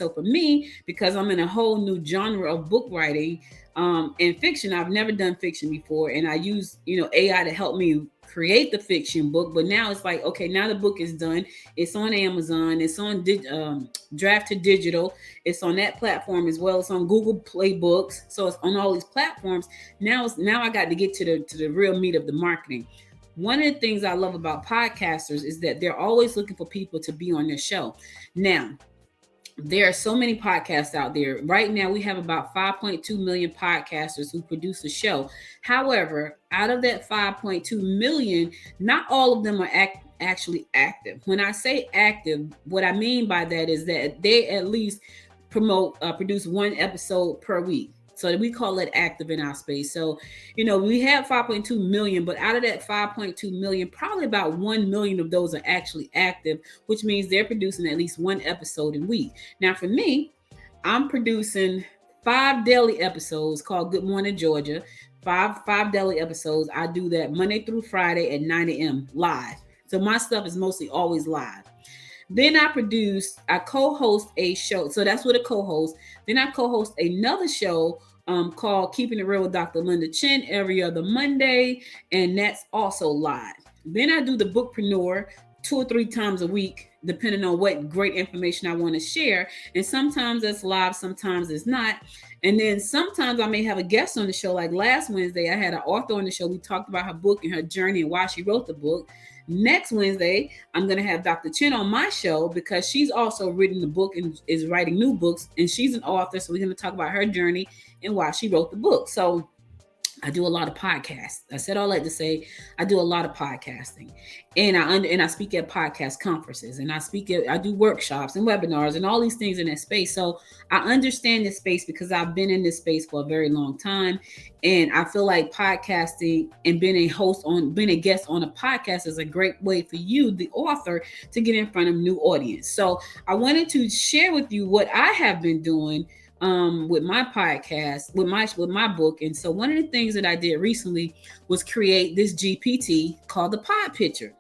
So for me, because I'm in a whole new genre of book writing and fiction, I've never done fiction before, and I use AI to help me create the fiction book. But now it's like, okay, now the book is done. It's on Amazon. It's on Draft to Digital. It's on that platform as well. It's on Google Play Books. So it's on all these platforms. Now I got to get to the real meat of the marketing. One of the things I love about podcasters is that they're always looking for people to be on their show. Now, there are so many podcasts out there. Right now, we have about 5.2 million podcasters who produce a show. However, out of that 5.2 million, not all of them are actually active. When I say active, what I mean by that is that they at least produce one episode per week. So we call it active in our space. So, we have 5.2 million, but out of that 5.2 million, probably about 1 million of those are actually active, which means they're producing at least one episode a week. Now, for me, I'm producing 5 daily episodes called Good Morning Georgia. Five daily episodes. I do that Monday through Friday at 9 a.m. live. So my stuff is mostly always live. Then I co-host a show. So that's what a co-host. Then I co-host another show called Keeping It Real with Dr. Linda Chin every other Monday, and that's also live. Then I do the Bookpreneur 2 or 3 times a week, depending on what great information I want to share. And sometimes that's live, sometimes it's not. And then sometimes I may have a guest on the show. Like last Wednesday, I had an author on the show. We talked about her book and her journey and why she wrote the book. Next Wednesday, I'm going to have Dr. Chin on my show because she's also written the book and is writing new books. And she's an author. So we're going to talk about her journey and why she wrote the book. So I do a lot of podcasts. I said all that to say I do a lot of podcasting, and I speak at podcast conferences, and I do workshops and webinars and all these things in that space. So I understand this space because I've been in this space for a very long time, and I feel like podcasting and being a guest on a podcast is a great way for you, the author, to get in front of new audience. So I wanted to share with you what I have been doing with my podcast, with my book. And so one of the things that I did recently was create this GPT called the Pod Pitcher.